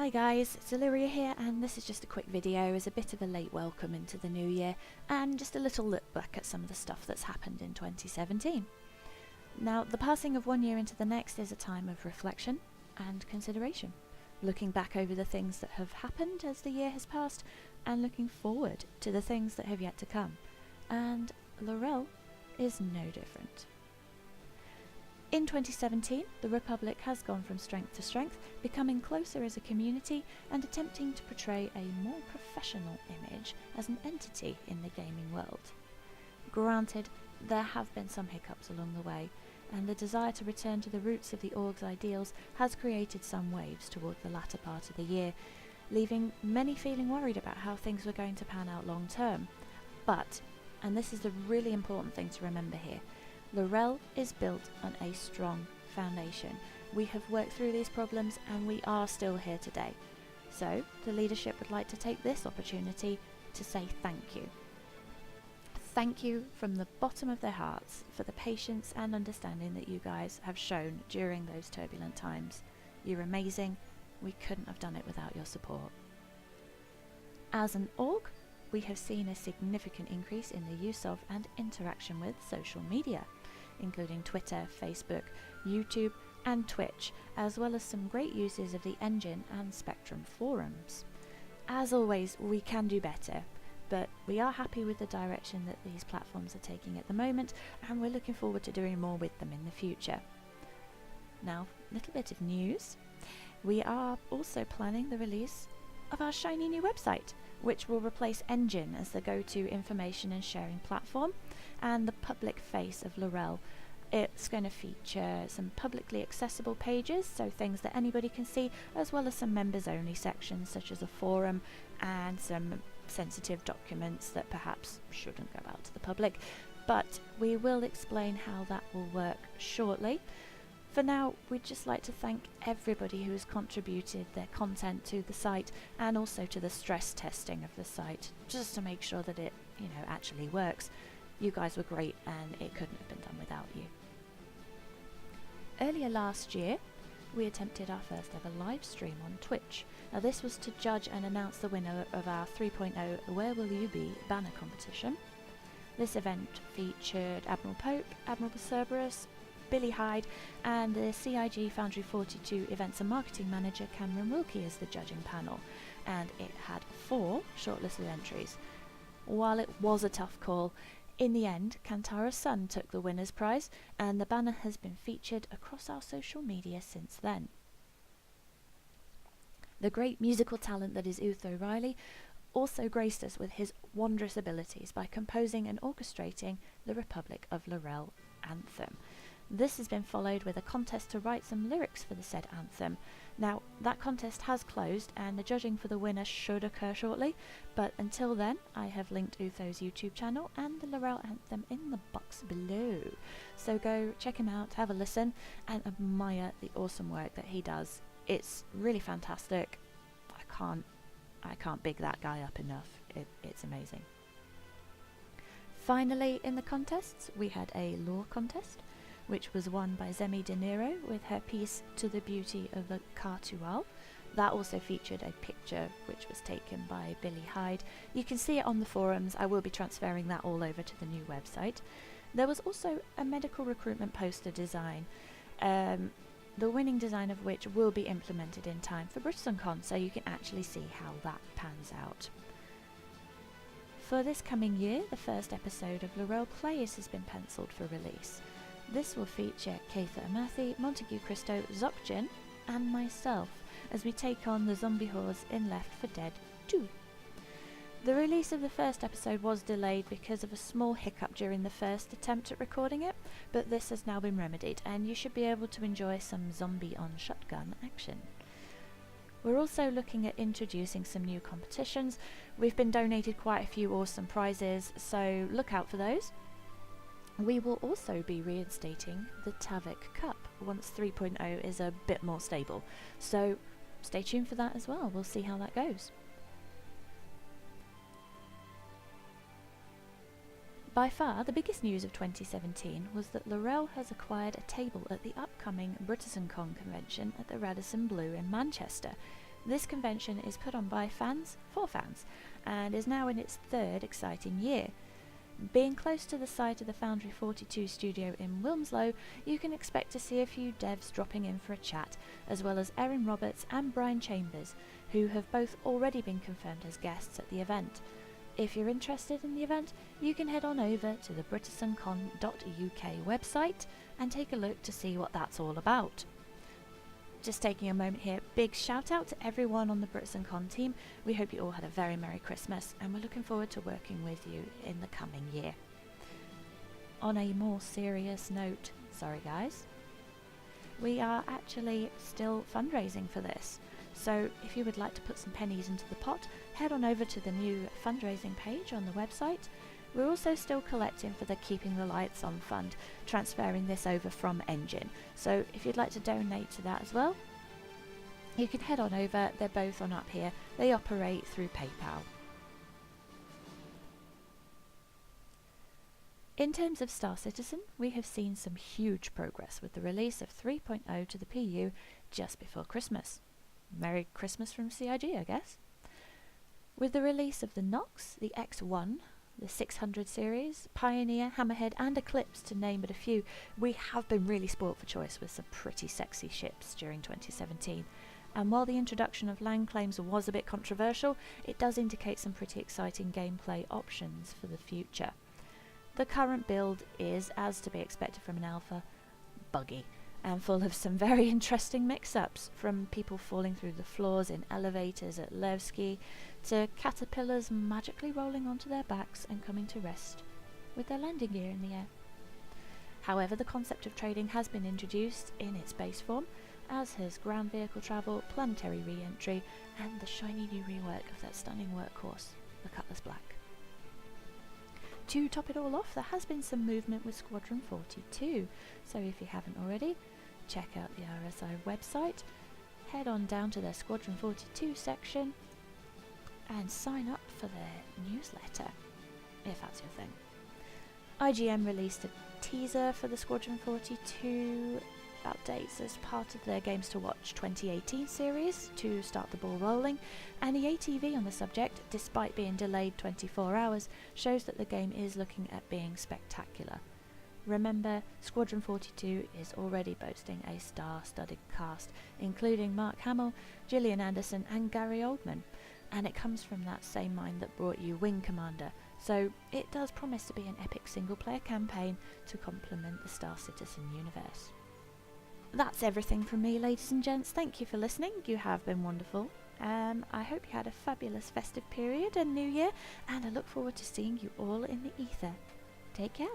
Hi guys, it's Illyria here, and this is just a quick video as a bit of a late welcome into the new year and just a little look back at some of the stuff that's happened in 2017. Now, the passing of one year into the next is a time of reflection and consideration, looking back over the things that have happened as the year has passed and looking forward to the things that have yet to come, and Lorell is no different. In 2017, the Republic has gone from strength to strength, becoming closer as a community and attempting to portray a more professional image as an entity in the gaming world. Granted, there have been some hiccups along the way, and the desire to return to the roots of the org's ideals has created some waves toward the latter part of the year, leaving many feeling worried about how things were going to pan out long term. But, and this is the really important thing to remember here, Lorell is built on a strong foundation. We have worked through these problems and we are still here today. So, the leadership would like to take this opportunity to say thank you. Thank you from the bottom of their hearts for the patience and understanding that you guys have shown during those turbulent times. You're amazing. We couldn't have done it without your support. As an org, we have seen a significant increase in the use of and interaction with social media, including Twitter, Facebook, YouTube and Twitch, as well as some great uses of the Engine and Spectrum forums. As always, we can do better, but we are happy with the direction that these platforms are taking at the moment, and we're looking forward to doing more with them in the future. Now, a little bit of news. We are also planning the release of our shiny new website, which will replace Engine as the go-to information and sharing platform and the public face of Lorell. It's going to feature some publicly accessible pages, so things that anybody can see, as well as some members-only sections such as a forum and some sensitive documents that perhaps shouldn't go out to the public, but we will explain how that will work shortly. For now, we'd just like to thank everybody who has contributed their content to the site and also to the stress testing of the site, just to make sure that it, actually works. You guys were great and it couldn't have been done without you. Earlier last year, we attempted our first ever live stream on Twitch. Now this was to judge and announce the winner of our 3.0 Where Will You Be banner competition. This event featured Admiral Pope, Admiral Cerberus, Billy Hyde and the CIG Foundry 42 Events and Marketing Manager Cameron Wilkie as the judging panel, and it had 4 shortlisted entries. While it was a tough call, in the end Kantara's son took the winner's prize, and the banner has been featured across our social media since then. The great musical talent that is Utho Riley also graced us with his wondrous abilities by composing and orchestrating the Republic of Lorell anthem. This has been followed with a contest to write some lyrics for the said anthem. Now, that contest has closed and the judging for the winner should occur shortly, but until then, I have linked Utho's YouTube channel and the Lorell anthem in the box below. So go check him out, have a listen, and admire the awesome work that he does. It's really fantastic. I can't big that guy up enough. It's amazing. Finally, in the contests, we had a lore contest, which was won by Zemi De Niro with her piece To the Beauty of the Cartual. That also featured a picture which was taken by Billy Hyde. You can see it on the forums. I will be transferring that all over to the new website. There was also a medical recruitment poster design, the winning design of which will be implemented in time for BritainCon, so you can actually see how that pans out. For this coming year, the first episode of Lorell Plays has been penciled for release. This will feature Keitha Amathi, Montague Christo, Zokjin and myself as we take on the zombie hordes in Left 4 Dead 2. The release of the first episode was delayed because of a small hiccup during the first attempt at recording it, but this has now been remedied and you should be able to enjoy some zombie on shotgun action. We're also looking at introducing some new competitions. We've been donated quite a few awesome prizes, so look out for those. We will also be reinstating the Tavik Cup once 3.0 is a bit more stable, so stay tuned for that as well. We'll see how that goes. By far, the biggest news of 2017 was that Lorell has acquired a table at the upcoming BritainCon convention at the Radisson Blu in Manchester. This convention is put on by fans for fans and is now in its third exciting year. Being close to the site of the Foundry 42 studio in Wilmslow, you can expect to see a few devs dropping in for a chat, as well as Erin Roberts and Brian Chambers, who have both already been confirmed as guests at the event. If you're interested in the event, you can head on over to the BritainCon.uk website and take a look to see what that's all about. Just taking a moment here, big shout out to everyone on the BritainCon team. We hope you all had a very Merry Christmas and we're looking forward to working with you in the coming year. On a more serious note, sorry guys, we are actually still fundraising for this. So if you would like to put some pennies into the pot, head on over to the new fundraising page on the website. We're also still collecting for the Keeping the Lights On fund, transferring this over from Engine. So if you'd like to donate to that as well, you can head on over. They're both on up here. They operate through PayPal. In terms of Star Citizen, we have seen some huge progress with the release of 3.0 to the PU just before Christmas. Merry Christmas from CIG, I guess. With the release of the Nox, the X1, the 600 series, Pioneer, Hammerhead and Eclipse to name but a few, we have been really spoilt for choice with some pretty sexy ships during 2017. And while the introduction of land claims was a bit controversial, it does indicate some pretty exciting gameplay options for the future. The current build is, as to be expected from an alpha, buggy and full of some very interesting mix-ups, from people falling through the floors in elevators at Levski to caterpillars magically rolling onto their backs and coming to rest with their landing gear in the air. However, the concept of trading has been introduced in its base form, as has ground vehicle travel, planetary re-entry and the shiny new rework of that stunning workhorse, the Cutlass Black. To top it all off, there has been some movement with Squadron 42, so if you haven't already, check out the RSI website, head on down to their Squadron 42 section and sign up for their newsletter, if that's your thing. IGM released a teaser for the Squadron 42 updates as part of their Games to Watch 2018 series to start the ball rolling, and the ATV on the subject, despite being delayed 24 hours, shows that the game is looking at being spectacular. Remember, Squadron 42 is already boasting a star-studded cast, including Mark Hamill, Gillian Anderson and Gary Oldman, and it comes from that same mind that brought you Wing Commander, so it does promise to be an epic single-player campaign to complement the Star Citizen universe. That's everything from me, ladies and gents. Thank you for listening. You have been wonderful. I hope you had a fabulous festive period and New Year, and I look forward to seeing you all in the ether. Take care.